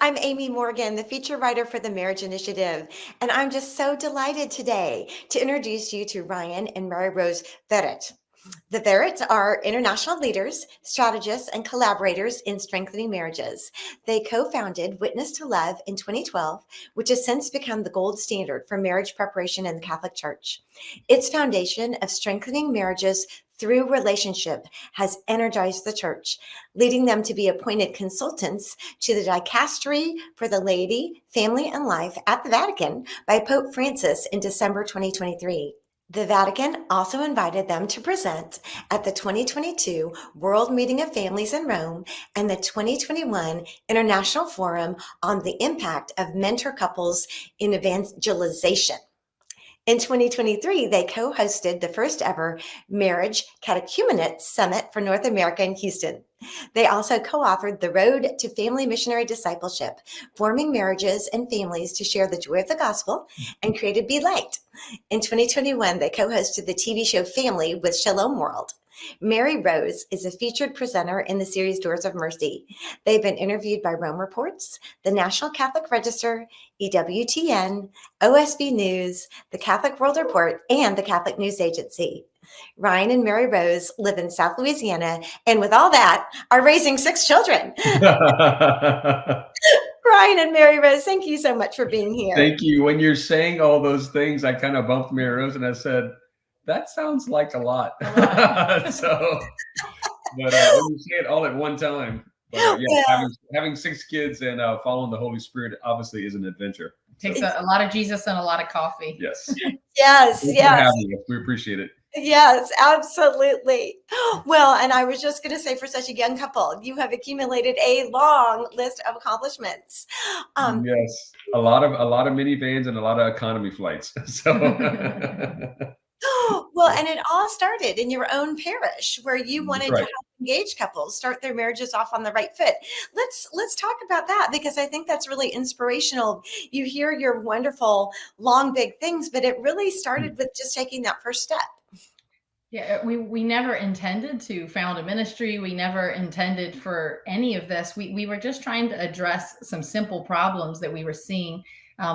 I'm Amy Morgan, the feature writer for the Marriage Initiative, and I'm just so delighted today to introduce you to Ryan and Mary-Rose Verret. The Verrets are international leaders, strategists, and collaborators in strengthening marriages. They co-founded Witness to Love in 2012, which has since become the gold standard for marriage preparation in the Catholic Church. Its foundation of strengthening marriages through relationship has energized the church, leading them to be appointed consultants to the Dicastery for the Laity, Family, and Life at the Vatican by Pope Francis in December 2023. The Vatican also invited them to present at the 2022 World Meeting of Families in Rome and the 2021 International Forum on the Impact of Mentor Couples in Evangelization. In 2023, they co-hosted the first ever Marriage Catechumenate Summit for North America in Houston. They also co-authored The Road to Family Missionary Discipleship, Forming Marriages and Families to Share the Joy of the Gospel, and created Be Light. In 2021, they co-hosted the TV show Family with Shalom World. Mary-Rose is a featured presenter in the series Doors of Mercy. They've been interviewed by Rome Reports, the National Catholic Register, EWTN, OSB News, the Catholic World Report, and the Catholic News Agency. Ryan and Mary-Rose live in South Louisiana, and with all that, are raising 6 children. Ryan and Mary-Rose, thank you so much for being here. Thank you. When you're saying all those things, I kind of bumped Mary-Rose and I said, that sounds like a lot. So, but when you say it all at one time, but having 6 kids and following the Holy Spirit obviously is an adventure. Takes a lot of Jesus and a lot of coffee. Yes. Yes. We appreciate it. Yes, absolutely. Well, and I was just going to say, for such a young couple, you have accumulated a long list of accomplishments. Yes, a lot of minivans and a lot of economy flights. So. Well, and it all started in your own parish where you wanted to help engaged couples start their marriages off on the right foot. Let's talk about that, because I think that's really inspirational. You hear your wonderful, long, big things, but it really started with just taking that first step. Yeah, we never intended to found a ministry. We never intended for any of this. We were just trying to address some simple problems that we were seeing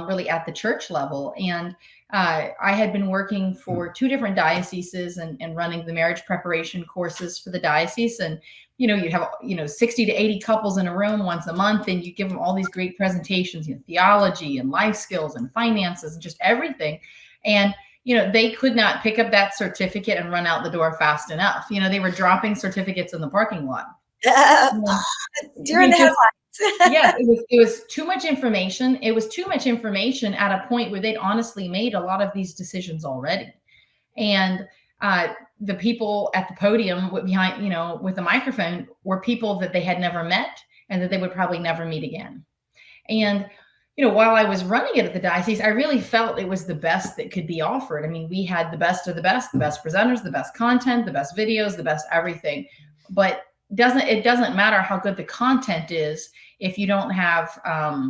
really at the church level. And I had been working for 2 different dioceses and running the marriage preparation courses for the diocese. And, you'd have, 60 to 80 couples in a room once a month, and you give them all these great presentations, theology and life skills and finances and just everything. And they could not pick up that certificate and run out the door fast enough. They were dropping certificates in the parking lot. During the headlines. Yeah, it was too much information. It was too much information at a point where they'd honestly made a lot of these decisions already. And the people at the podium behind, with the microphone were people that they had never met and that they would probably never meet again. And while I was running it at the diocese, I really felt it was the best that could be offered. I mean, we had the best of the best presenters, the best content, the best videos, the best everything. But it doesn't matter how good the content is if you don't have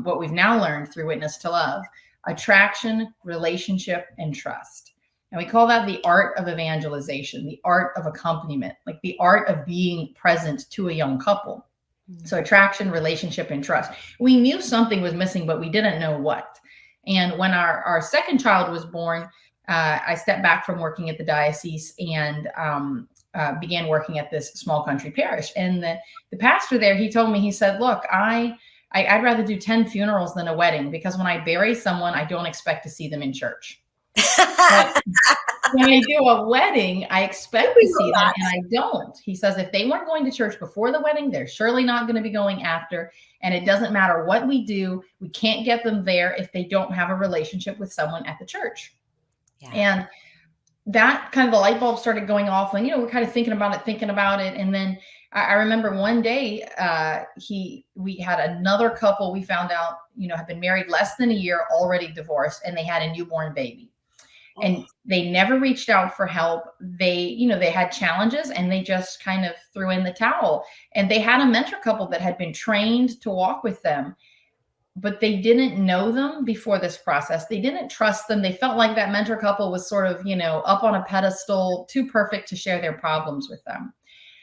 what we've now learned through Witness to Love: attraction, relationship, and trust. And we call that the art of evangelization, the art of accompaniment, like the art of being present to a young couple. So attraction, relationship, and trust. We knew something was missing, but we didn't know what. And when our second child was born, I stepped back from working at the diocese and began working at this small country parish. And the pastor there, he told me, he said, look, I'd rather do 10 funerals than a wedding, because when I bury someone, I don't expect to see them in church. But when I do a wedding, I expect to see them, and I don't. He says, if they weren't going to church before the wedding, they're surely not going to be going after. And it doesn't matter what we do. We can't get them there if they don't have a relationship with someone at the church. Yeah. And that kind of the light bulb started going off, and, we're kind of thinking about it. And then I remember one day we had another couple we found out, had been married less than a year, already divorced, and they had a newborn baby. And they never reached out for help. They had challenges, and they just kind of threw in the towel. And they had a mentor couple that had been trained to walk with them, but they didn't know them before this process. They didn't trust them. They felt like that mentor couple was sort of, up on a pedestal, too perfect to share their problems with them.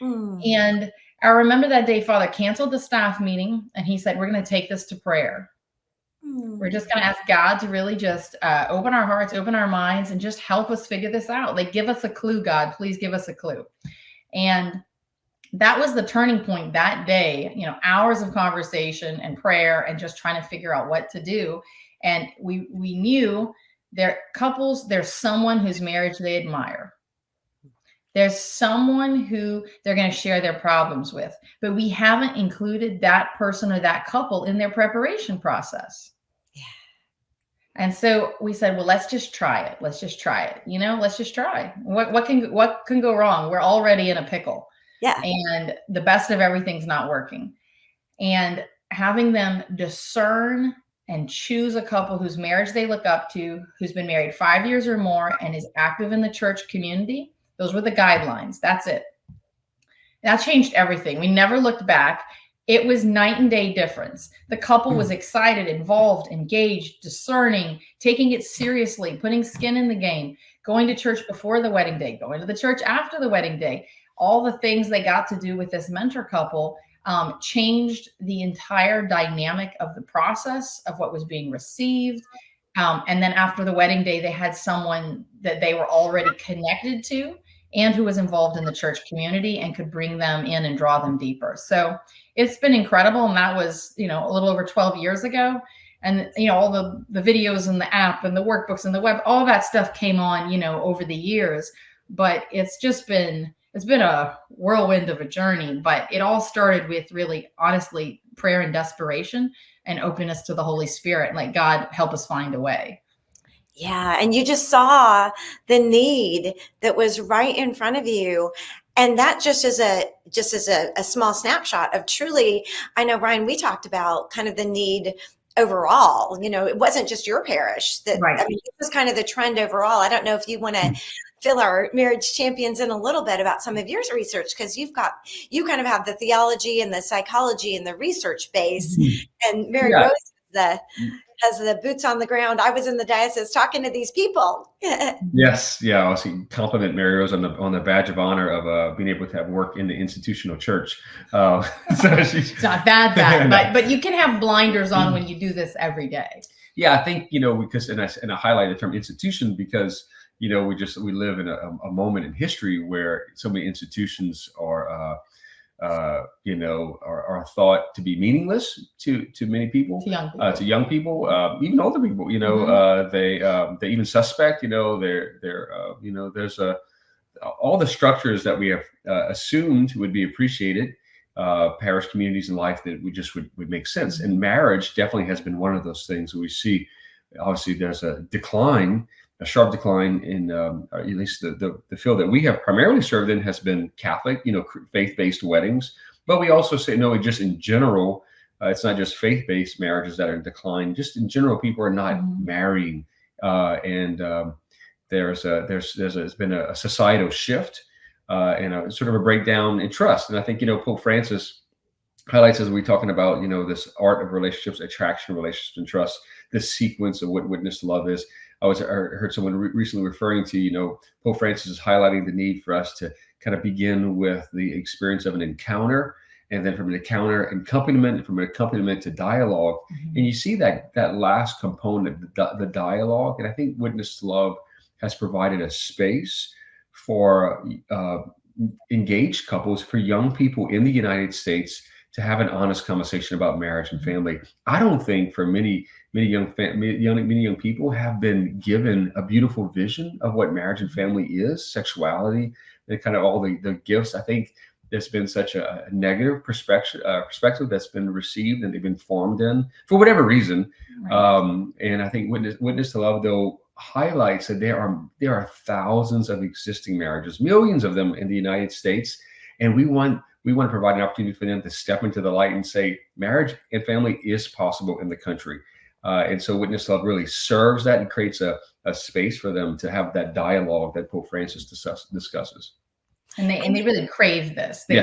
And I remember that day, Father canceled the staff meeting and he said, we're going to take this to prayer. We're just going to ask God to really just open our hearts, open our minds, and just help us figure this out. Like, give us a clue, God, please give us a clue. And that was the turning point that day, you know, hours of conversation and prayer and just trying to figure out what to do. And we knew there's someone whose marriage they admire. There's someone who they're going to share their problems with, but we haven't included that person or that couple in their preparation process. Yeah. And so we said, well, let's just try it. Let's just try it. You know, let's just try. What can go wrong? We're already in a pickle. Yeah. And the best of everything's not working. And having them discern and choose a couple whose marriage they look up to, who's been married 5 years or more and is active in the church community. Those were the guidelines. That's it. That changed everything. We never looked back. It was night and day difference. The couple was excited, involved, engaged, discerning, taking it seriously, putting skin in the game, going to church before the wedding day, going to the church after the wedding day. All the things they got to do with this mentor couple changed the entire dynamic of the process of what was being received. And then after the wedding day, they had someone that they were already connected to and who was involved in the church community and could bring them in and draw them deeper. So it's been incredible. And that was, you know, a little over 12 years ago. And, you know, all the videos and the app and the workbooks and the web, all that stuff came on, you know, over the years. But it's been a whirlwind of a journey. But it all started with really, honestly, prayer and desperation and openness to the Holy Spirit. And like, God, help us find a way. Yeah. And you just saw the need that was right in front of you. And that just as a small snapshot of truly, I know, Ryan, we talked about kind of the need overall. You know, it wasn't just your parish that, Right. I mean, it was kind of the trend overall. I don't know if you want to fill our marriage champions in a little bit about some of your research, because you kind of have the theology and the psychology and the research base, and Mary-Rose has the boots on the ground. I was in the diocese talking to these people. Yes, yeah. I also compliment Mary-Rose on the badge of honor of being able to have work in the institutional church. So it's not that bad, but you can have blinders on when you do this every day. Yeah, I think, you know, because and I highlight the term institution because, you know, we live in a moment in history where so many institutions are you know, are thought to be meaningless to many people, to young people, even older people. You know, they even suspect. You know, they're you know, there's all the structures that we have assumed would be appreciated, parish communities in life that we just would make sense. And marriage definitely has been one of those things we see. Obviously, there's a sharp decline in at least the field that we have primarily served in has been Catholic, you know, faith-based weddings. But we also say, no, just in general, it's not just faith-based marriages that are in decline. Just in general, people are not marrying. And there's been a societal shift and a sort of a breakdown in trust. And I think, you know, Pope Francis highlights, as we're talking about, you know, this art of relationships, attraction, relationships, and trust, this sequence of what witness to love is. I heard someone recently referring to, you know, Pope Francis is highlighting the need for us to kind of begin with the experience of an encounter, and then from an encounter, accompaniment, from an accompaniment to dialogue. And you see that last component, the dialogue. And I think witness to love has provided a space for engaged couples, for young people in the United States to have an honest conversation about marriage and family. I don't think for many young people have been given a beautiful vision of what marriage and family is, sexuality, and kind of all the gifts. I think there's been such a negative perspective that's been received and they've been formed in for whatever reason. Right. And I think witness to love, though, highlights that there are thousands of existing marriages, millions of them in the United States, and we want to provide an opportunity for them to step into the light and say marriage and family is possible in the country. And so Witness to Love really serves that and creates a space for them to have that dialogue that Pope Francis discusses. And they really crave this. On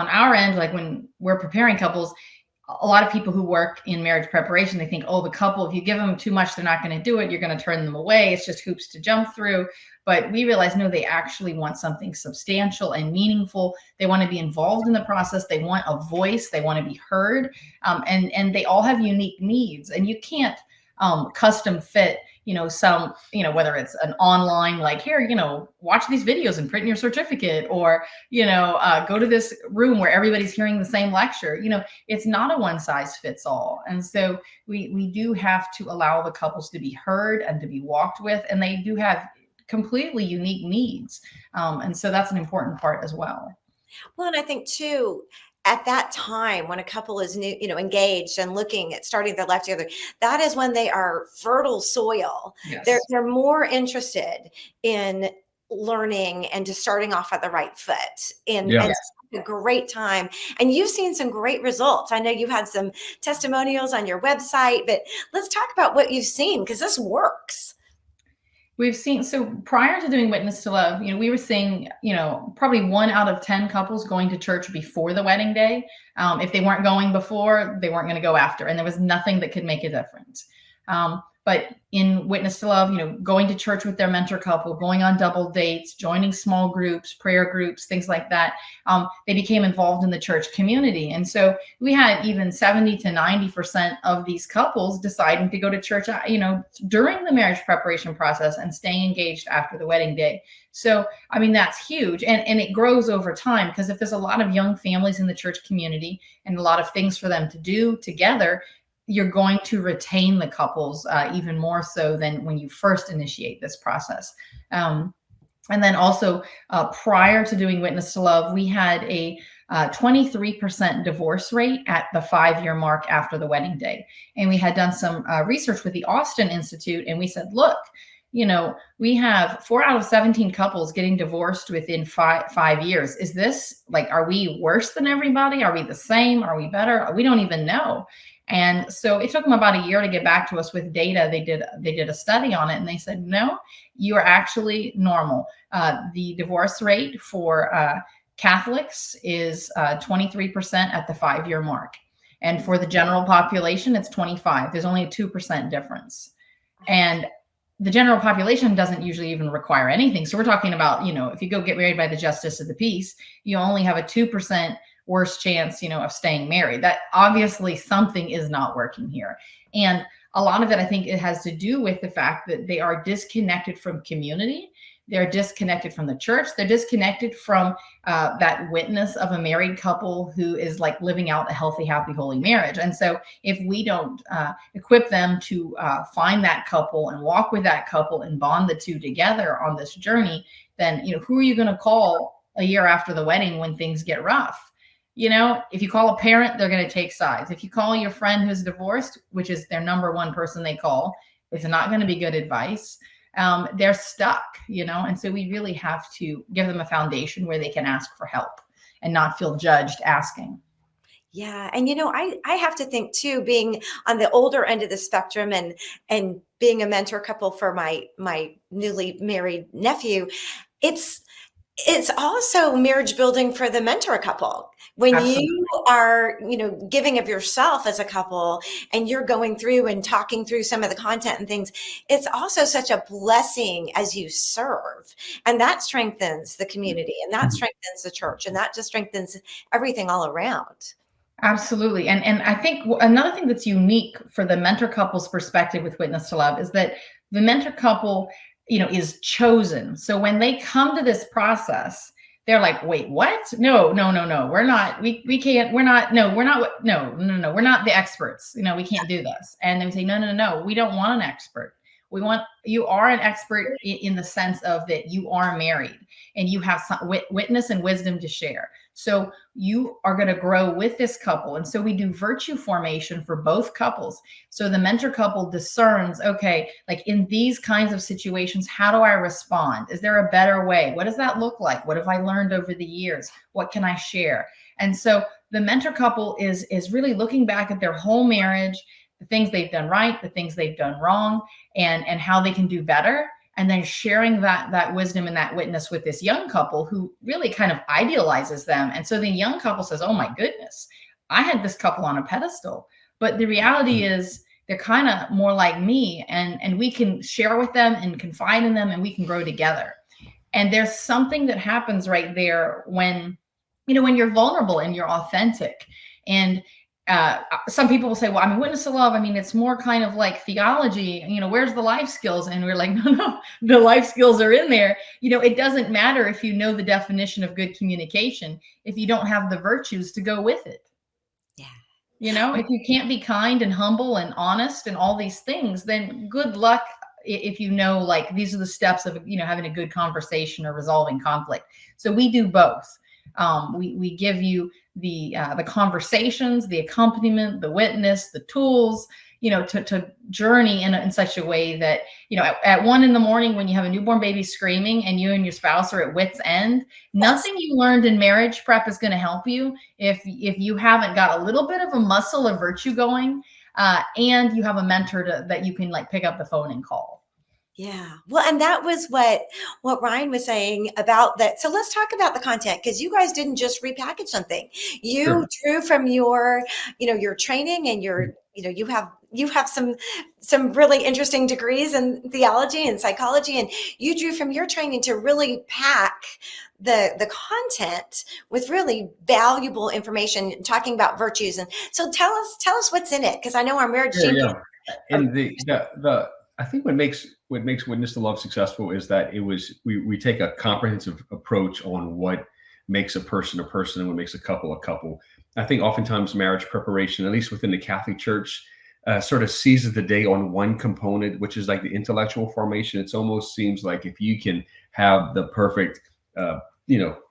our end, like when we're preparing couples, a lot of people who work in marriage preparation, they think, oh, the couple, if you give them too much, they're not going to do it. You're going to turn them away. It's just hoops to jump through. But we realize, no, they actually want something substantial and meaningful. They want to be involved in the process. They want a voice. They want to be heard. And they all have unique needs. And you can't custom fit, some, whether it's an online, like, here, watch these videos and print your certificate, or, go to this room where everybody's hearing the same lecture. It's not a one size fits all. And so we do have to allow the couples to be heard and to be walked with, and they do have completely unique needs. And so that's an important part as well. Well, and I think too, at that time when a couple is new, engaged and looking at starting their life together, that is when they are fertile soil. Yes. They're more interested in learning and just starting off at the right foot. And it's a great time. And you've seen some great results. I know you had some testimonials on your website, but let's talk about what you've seen, because this works. We've seen, so prior to doing Witness to Love, we were seeing, probably 1 out of 10 couples going to church before the wedding day. If they weren't going before, they weren't going to go after, and there was nothing that could make a difference. But in Witness to Love, going to church with their mentor couple, going on double dates, joining small groups, prayer groups, things like that, they became involved in the church community. And so we had even 70 to 90% of these couples deciding to go to church, during the marriage preparation process and staying engaged after the wedding day. So, that's huge. And it grows over time, because if there's a lot of young families in the church community and a lot of things for them to do together, you're going to retain the couples even more so than when you first initiate this process. And then also prior to doing Witness to Love, we had a 23% divorce rate at the 5-year mark after the wedding day. And we had done some research with the Austin Institute, and we said, look, we have 4 out of 17 couples getting divorced within 5 years. Is this are we worse than everybody? Are we the same? Are we better? We don't even know. And so it took them about a year to get back to us with data. They did a study on it, and they said, no, you are actually normal. The divorce rate for Catholics is 23% at the 5-year mark. And for the general population, it's 25. There's only a 2% difference. And the general population doesn't usually even require anything. So we're talking about, if you go get married by the justice of the peace, you only have a 2% worse chance, of staying married. That obviously something is not working here. And a lot of it, I think it has to do with the fact that they are disconnected from community. They're disconnected from the church. They're disconnected from that witness of a married couple who is living out a healthy, happy, holy marriage. And so if we don't equip them to find that couple and walk with that couple and bond the two together on this journey, then, who are you going to call a year after the wedding when things get rough? If you call a parent, they're going to take sides. If you call your friend who's divorced, which is their number one person they call, it's not going to be good advice. They're stuck, and so we really have to give them a foundation where they can ask for help and not feel judged asking. Yeah. And, I have to think too, being on the older end of the spectrum and being a mentor couple for my newly married nephew, it's also marriage building for the mentor couple. When Absolutely. you are, giving of yourself as a couple, and you're going through and talking through some of the content and things, it's also such a blessing as you serve. And that strengthens the community, and that strengthens the church, and that just strengthens everything all around. Absolutely. And I think another thing that's unique for the mentor couple's perspective with Witness to Love is that the mentor couple, is chosen. So when they come to this process, they're like, wait, what? No, we're not, we can't, we're not the experts. We can't do this. And then we say, no, we don't want an expert. You are an expert in the sense of that you are married and you have some witness and wisdom to share. So you are going to grow with this couple. And so we do virtue formation for both couples. So the mentor couple discerns, okay, in these kinds of situations, how do I respond? Is there a better way? What does that look like? What have I learned over the years? What can I share? And so the mentor couple is really looking back at their whole marriage, the things they've done right, the things they've done wrong, and how they can do better. And then sharing that wisdom and that witness with this young couple who really kind of idealizes them. And so the young couple says, oh my goodness, I had this couple on a pedestal, but the reality is they're kind of more like me, and we can share with them and confide in them, and we can grow together. And there's something that happens right there when, when you're vulnerable and you're authentic. And some people will say, well, I mean, witness to love, I mean, it's more kind of like theology, where's the life skills? And we're like, no, the life skills are in there. It doesn't matter if you know the definition of good communication, if you don't have the virtues to go with it. Yeah. If you can't be kind and humble and honest and all these things, then good luck if like these are the steps of, having a good conversation or resolving conflict. So we do both. We give you the conversations, the accompaniment, the witness, the tools, to journey in such a way that, at 1 a.m. when you have a newborn baby screaming and you and your spouse are at wit's end, nothing you learned in marriage prep is going to help you if you haven't got a little bit of a muscle of virtue going, and you have a mentor that you can like pick up the phone and call. Yeah. Well, and that was what Ryan was saying about that. So let's talk about the content, because you guys didn't just repackage something. You Sure. drew from your, your training and your, you have some really interesting degrees in theology and psychology, and you drew from your training to really pack the content with really valuable information, talking about virtues. And so tell us what's in it, because I know our marriage team. Yeah. And the I think what makes Witness to Love successful is that we take a comprehensive approach on what makes a person and what makes a couple a couple. I think oftentimes marriage preparation, at least within the Catholic Church, sort of seizes the day on one component, which is like the intellectual formation. It almost seems like if you can have the perfect,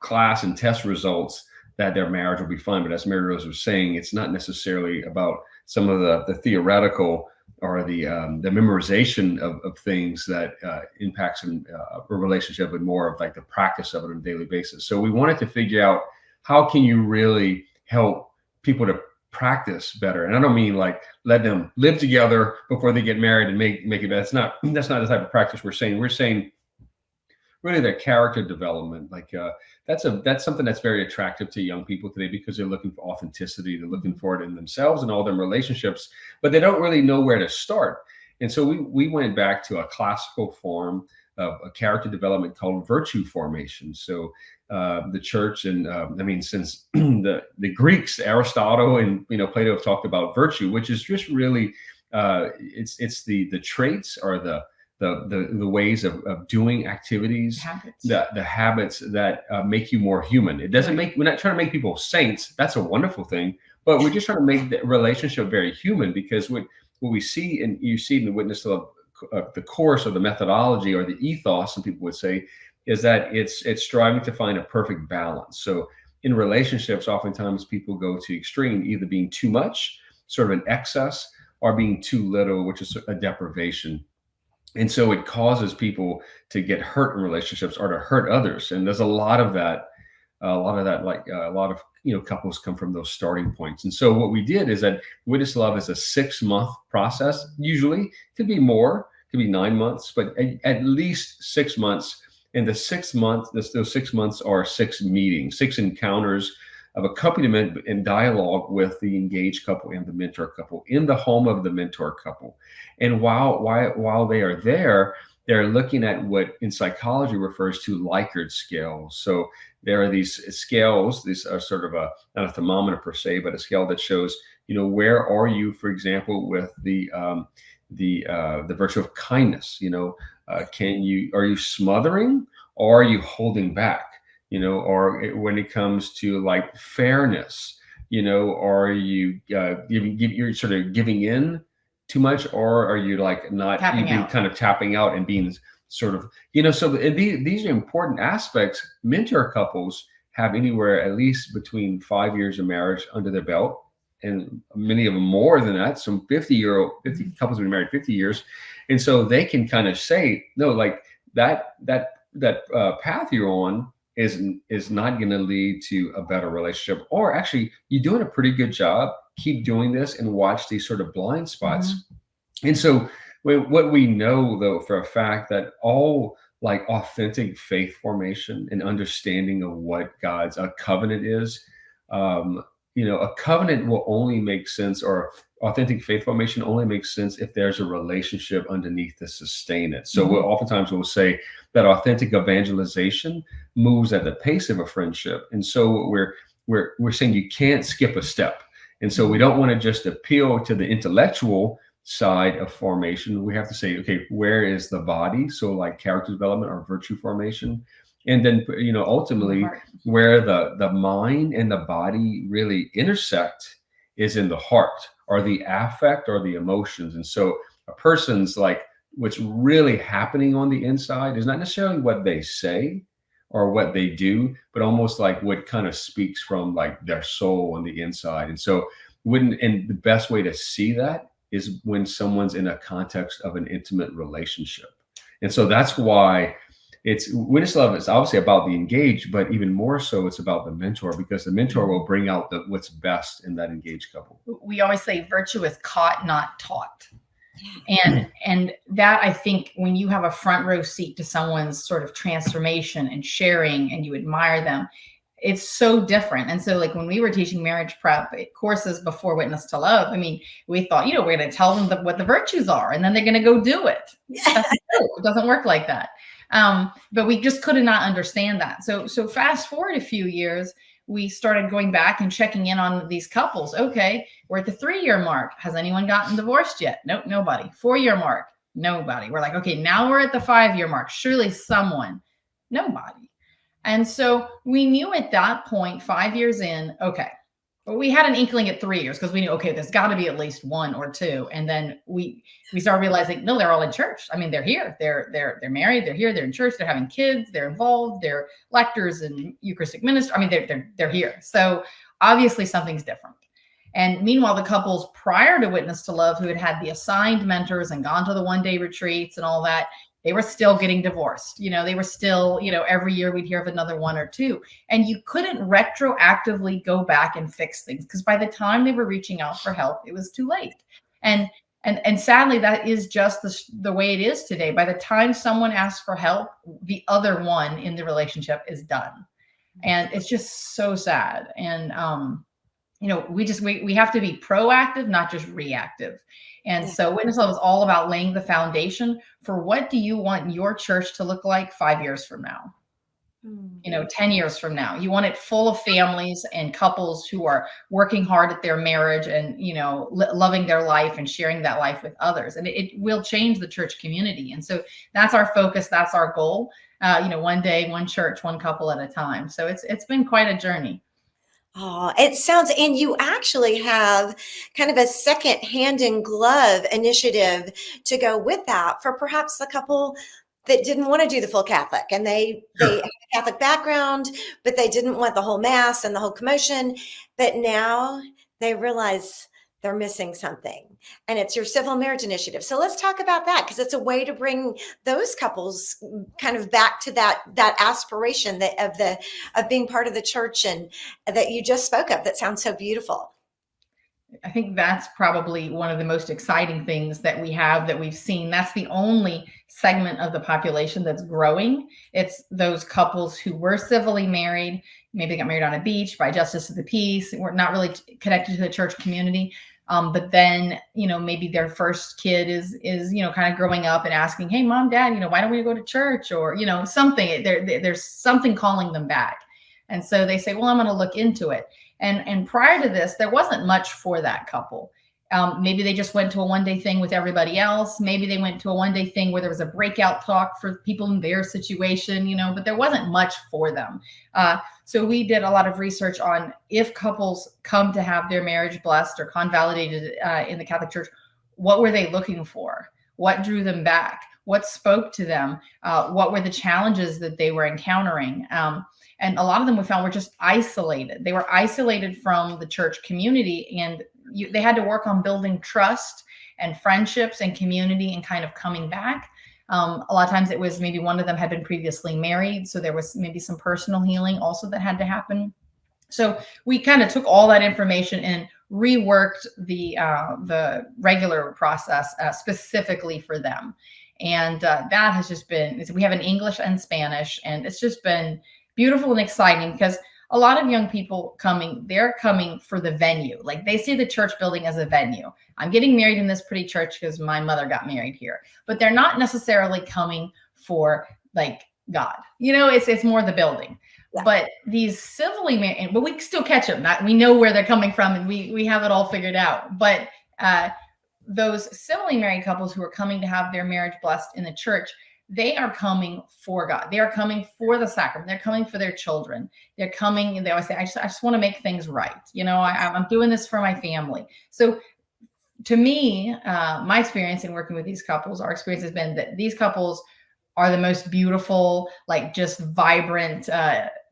class and test results, that their marriage will be fine. But as Mary-Rose was saying, it's not necessarily about some of the theoretical or the memorization of things that impacts a relationship, but more of like the practice of it on a daily basis. So we wanted to figure out, how can you really help people to practice better? And I don't mean like let them live together before they get married and make it better. That's not the type of practice we're saying. We're saying really their character development. Like that's something that's very attractive to young people today, because they're looking for authenticity. They're looking for it in themselves and all their relationships, but they don't really know where to start. And so we went back to a classical form of a character development called virtue formation. So the church, and since the Greeks, Aristotle and Plato have talked about virtue, which is just really it's the traits or the ways of doing activities, the habits that make you more human. It doesn't we're not trying to make people saints. That's a wonderful thing, but we're just trying to make the relationship very human, because what we see, and you see in the Witness to Love, the course or the methodology or the ethos, some people would say, is that it's striving to find a perfect balance. So in relationships, oftentimes people go to extreme, either being too much, sort of an excess, or being too little, which is a deprivation. And so it causes people to get hurt in relationships or to hurt others. And there's a lot of that, like a lot of, couples come from those starting points. And so what we did is that Witness to Love is a 6-month process. Usually it could be more, it could be 9 months, but at least 6 months. And the 6 months, those 6 months are 6 meetings, 6 encounters of accompaniment and dialogue with the engaged couple and the mentor couple in the home of the mentor couple. And while they are there, they're looking at what in psychology refers to Likert scales. So there are these scales. These are sort of not a thermometer per se, but a scale that shows, where are you, for example, with the virtue of kindness. Are you smothering, or are you holding back? Or when it comes to like fairness, are you you're sort of giving in too much, or are you like not kind of tapping out and being sort of, so these are important aspects. Mentor couples have anywhere at least between 5 years of marriage under their belt, and many of them more than that. Some 50 couples have been married 50 years. And so they can kind of say, no, like that path you're on is not going to lead to a better relationship, or actually you're doing a pretty good job. Keep doing this and watch these sort of blind spots. Mm-hmm. And so what we know, though, for a fact, that all like authentic faith formation and understanding of what God's covenant is, a covenant will only make sense, or authentic faith formation only makes sense if there's a relationship underneath to sustain it. So we'll say that authentic evangelization moves at the pace of a friendship. And so we're saying you can't skip a step. And so we don't want to just appeal to the intellectual side of formation. We have to say, okay, where is the body? So like character development or virtue formation. And then, ultimately where the mind and the body really intersect is in the heart, or the affect, or the emotions. And so a person's like, what's really happening on the inside is not necessarily what they say or what they do, but almost like what kind of speaks from like their soul on the inside. And so and the best way to see that is when someone's in a context of an intimate relationship. And so that's why witness love is obviously about the engaged, but even more so it's about the mentor, because the mentor will bring out what's best in that engaged couple. We always say virtue is caught, not taught. And that, I think, when you have a front row seat to someone's sort of transformation and sharing, and you admire them, it's so different. And so like when we were teaching marriage prep courses before Witness to Love, I mean, we thought, we're going to tell them what the virtues are, and then they're going to go do it. It doesn't work like that. But we just could not understand that. So fast forward a few years, we started going back and checking in on these couples. Okay, we're at the 3-year mark. Has anyone gotten divorced yet? Nope, nobody. 4-year mark, nobody. We're like, okay, now we're at the 5-year mark. Surely someone. Nobody. And so we knew at that point, 5 years in, okay, well, we had an inkling at 3 years because we knew, okay, there's got to be at least 1 or 2. And then we started realizing, no, they're all in church. I mean, they're here, they're married, they're here, they're in church, they're having kids, they're involved, they're lectors and Eucharistic ministers. I mean, they're here. So obviously something's different. And meanwhile, the couples prior to Witness to Love, who had the assigned mentors and gone to the one-day retreats and all that, they were still getting divorced. They were still, every year we'd hear of another 1 or 2. And you couldn't retroactively go back and fix things, because by the time they were reaching out for help, it was too late. And sadly, that is just the way it is today. By the time someone asks for help, the other one in the relationship is done. And it's just so sad. And, we have to be proactive, not just reactive. And so Witness Love is all about laying the foundation for what do you want your church to look like 5 years from now, 10 years from now. You want it full of families and couples who are working hard at their marriage and, loving their life and sharing that life with others. And it will change the church community. And so that's our focus. That's our goal. One day, one church, one couple at a time. So it's been quite a journey. Oh, it sounds, and you actually have kind of a second hand in glove initiative to go with that for perhaps the couple that didn't want to do the full Catholic, and they have a Catholic background, but they didn't want the whole mass and the whole commotion. But now they realize they're missing something, and it's your civil marriage initiative. So let's talk about that, because it's a way to bring those couples kind of back to that aspiration of being part of the church, and that you just spoke of. That sounds so beautiful. I think that's probably one of the most exciting things that we've seen. That's the only segment of the population that's growing. It's those couples who were civilly married, maybe got married on a beach by justice of the peace, were not really connected to the church community. But then, maybe their first kid is kind of growing up and asking, hey, mom, dad, why don't we go to church? Or, something, there's something calling them back. And so they say, well, I'm going to look into it. And prior to this, there wasn't much for that couple. Maybe they just went to a one-day thing with everybody else. Maybe they went to a one-day thing where there was a breakout talk for people in their situation, but there wasn't much for them. So we did a lot of research on, if couples come to have their marriage blessed or convalidated in the Catholic Church, what were they looking for? What drew them back? What spoke to them? What were the challenges that they were encountering? And a lot of them we found were just isolated. They were isolated from the church community, and they had to work on building trust and friendships and community and kind of coming back. A lot of times it was maybe one of them had been previously married, so there was maybe some personal healing also that had to happen. So we kind of took all that information and reworked the regular process specifically for them. And that has just been, we have an English and Spanish, and it's just been beautiful and exciting, because a lot of young people coming, they're coming for the venue. Like they see the church building as a venue. I'm getting married in this pretty church because my mother got married here, but they're not necessarily coming for like God. It's more the building. Yeah. But these civilly married, but we still catch them. We know where they're coming from, and we have it all figured out. But those civilly married couples who are coming to have their marriage blessed in the church, they are coming for God. They are coming for the sacrament. They're coming for their children. They're coming, and they always say, I just want to make things right. I'm doing this for my family. So to me, my experience in working with these couples, our experience has been that these couples are the most beautiful, like just vibrant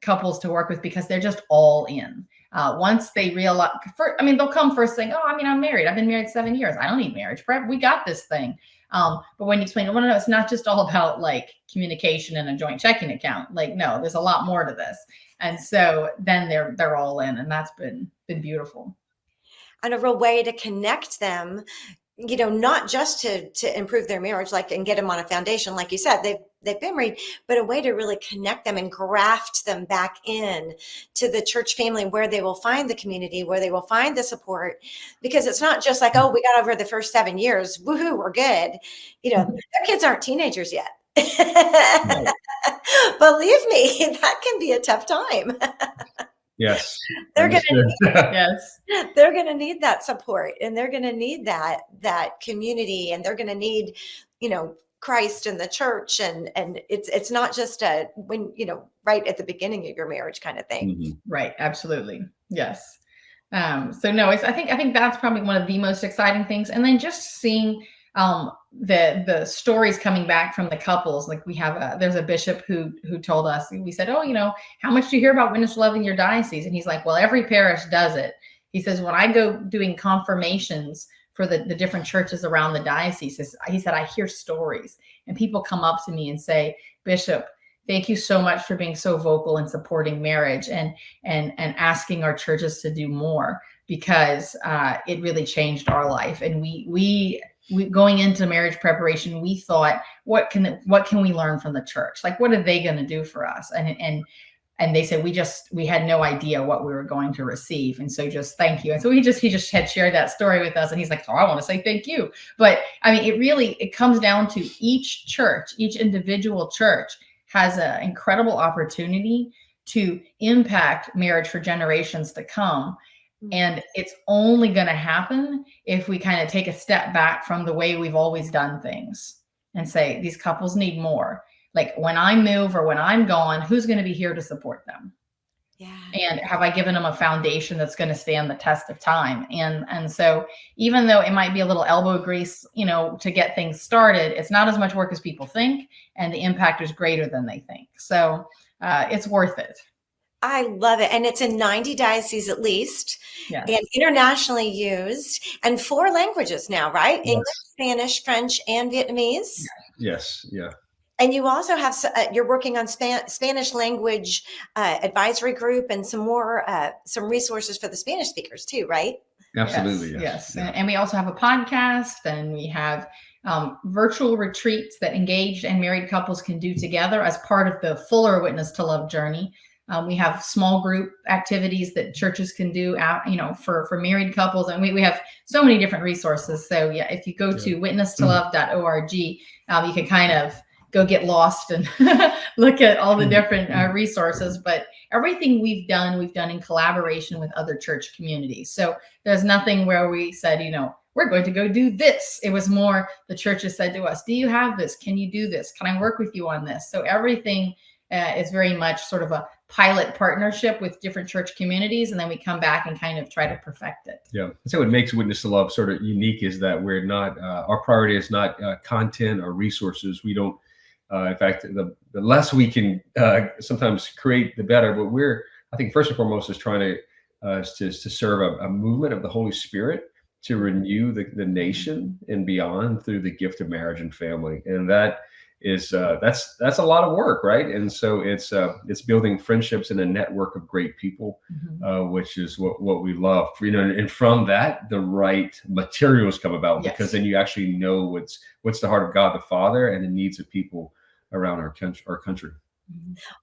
couples to work with, because they're just all in. Once they realize, they'll come first saying, oh, I'm married. I've been married 7 years. I don't need marriage prep. We got this thing. But when you explain, no, it's not just all about like communication and a joint checking account. Like, no, there's a lot more to this. And so then they're all in, and that's been beautiful. And a real way to connect them, not just to improve their marriage, and get them on a foundation, like you said, they've been married, but a way to really connect them and graft them back in to the church family, where they will find the community, where they will find the support, because it's not just like, oh, we got over the first 7 years, woohoo, we're good. Their kids aren't teenagers yet. Right. Believe me, that can be a tough time. Yes. They're going to need that support, and they're going to need that community, and they're going to need, Christ and the church. And it's not just right at the beginning of your marriage kind of thing. Mm-hmm. Right. Absolutely. Yes. So no, I think that's probably one of the most exciting things. And then just seeing the stories coming back from the couples. Like we have there's a bishop who told us, we said, oh, how much do you hear about witness to love in your diocese? And he's like, well, every parish does it. He says, when I go doing confirmations for the different churches around the diocese, he said, I hear stories, and people come up to me and say, Bishop, thank you so much for being so vocal in supporting marriage and asking our churches to do more, because it really changed our life. And we going into marriage preparation, we thought, what can we learn from the church? Like, what are they going to do for us? And they said, we had no idea what we were going to receive. And so just thank you. And so he just had shared that story with us, and he's like, oh, I want to say thank you. But it comes down to each church, each individual church has an incredible opportunity to impact marriage for generations to come. And it's only going to happen if we kind of take a step back from the way we've always done things and say, these couples need more. Like, when I move or when I'm gone, who's going to be here to support them? Yeah. And have I given them a foundation that's going to stand the test of time? And so even though it might be a little elbow grease, to get things started, it's not as much work as people think, and the impact is greater than they think. So it's worth it. I love it. And it's in 90 dioceses at least, yes, and internationally used, and 4 languages now, right? Yes. English, Spanish, French, and Vietnamese. Yes. Yeah. And you also have, you're working on Spanish language advisory group, and some resources for the Spanish speakers too, right? Absolutely. Yes. Yeah. And we also have a podcast, and we have virtual retreats that engaged and married couples can do together as part of the fuller Witness to Love journey. We have small group activities that churches can do for married couples. And we have so many different resources. So yeah, if you go to witnesstolove.org, you can kind of go get lost and look at all the different resources. But everything we've done in collaboration with other church communities. So there's nothing where we said, we're going to go do this. It was more the churches said to us, do you have this? Can you do this? Can I work with you on this? So everything is very much sort of a pilot partnership with different church communities, and then we come back and kind of try to perfect it. Yeah, so what makes Witness to Love sort of unique is that we're not, our priority is not content or resources. We don't, in fact, the less we can sometimes create, the better. But I think first and foremost is trying to serve a movement of the Holy Spirit to renew the nation and beyond through the gift of marriage and family, and that is that's a lot of work, right? And so it's building friendships and a network of great people, which is what we love, and from that the right materials come about, because then you actually know what's the heart of God the Father and the needs of people around our country.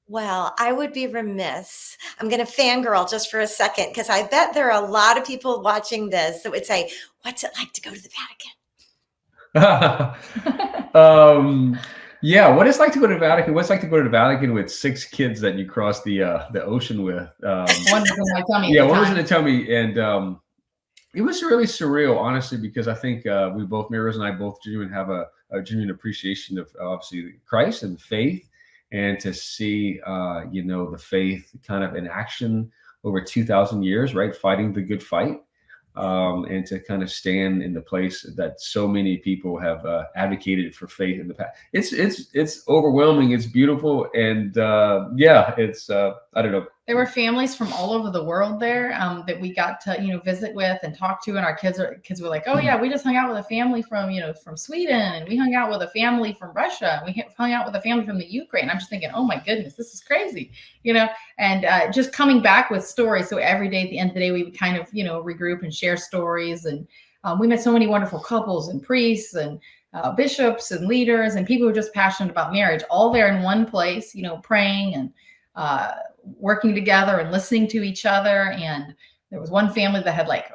Well, I would be remiss. I'm going to fangirl just for a second because I bet there are a lot of people watching this that would say, "What's it like to go to the Vatican?" Yeah, what it's like to go to the Vatican? What's it like to go to the Vatican with 6 kids that you cross the ocean with? One was in my tummy. Yeah, at the one was time. in the tummy, and it was really surreal, honestly, because I think we both, Mary-Rose and I, both genuine have a genuine appreciation of obviously Christ and faith, and to see the faith kind of in action over 2,000 years, right, fighting the good fight. And to kind of stand in the place that so many people have advocated for faith in the past. It's overwhelming. It's beautiful, and it's I don't know. There were families from all over the world there that we got to visit with and talk to, and our kids were like, "Oh yeah, we just hung out with a family from Sweden, and we hung out with a family from Russia, and we hung out with a family from the Ukraine." I'm just thinking, "Oh my goodness, this is crazy," and just coming back with stories. So every day at the end of the day, we would kind of regroup and share stories, and we met so many wonderful couples and priests and bishops and leaders and people who are just passionate about marriage, all there in one place, praying and working together and listening to each other. And there was one family that had like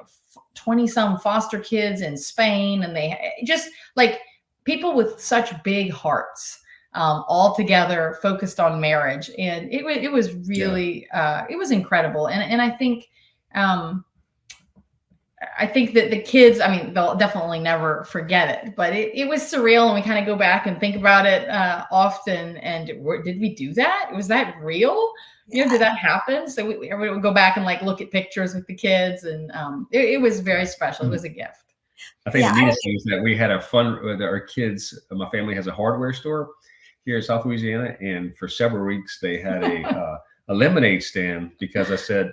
20 some foster kids in Spain, and they just like people with such big hearts, all together focused on marriage. And it was really it was incredible. And I think that the kids, I mean, they'll definitely never forget it, but it was surreal. And we kind of go back and think about it often. And did we do that? Was that real? Did that happen? So we would go back and like look at pictures with the kids, and it was very special. It was a gift. I think the neatest thing is that we had a fun with our kids. My family has a hardware store here in South Louisiana, and for several weeks they had a lemonade stand, because I said,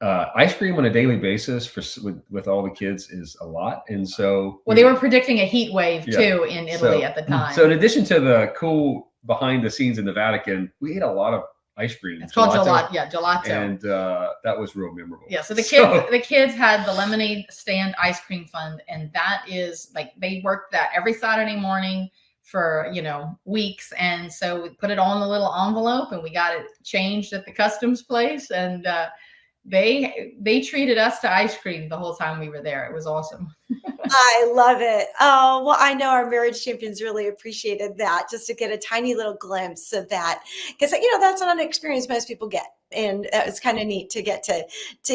ice cream on a daily basis with all the kids is a lot. And so they were predicting a heat wave too in Italy at the time. So in addition to the cool behind the scenes in the Vatican, we ate a lot of ice cream. It's called gelato. Yeah, gelato. And that was real memorable. Yeah, so the kids had the lemonade stand ice cream fund, and that is like they worked that every Saturday morning for weeks. And so we put it all in a little envelope, and we got it changed at the customs place, and they treated us to ice cream the whole time we were there. It was awesome. I love it. Oh, well, I know our marriage champions really appreciated that, just to get a tiny little glimpse of that, because that's not an experience most people get, and it's kind of neat to get to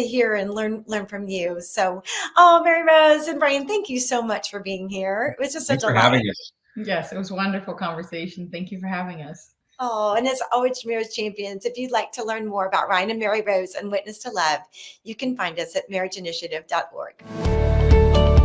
hear and learn from you. So, Mary-Rose and Brian, thank you so much for being here. It was just Thanks such a for having us. Yes, it was a wonderful conversation. Thank you for having us. Oh, and as always, Marriage Champions, if you'd like to learn more about Ryan and Mary-Rose and Witness to Love, you can find us at marriageinitiative.org.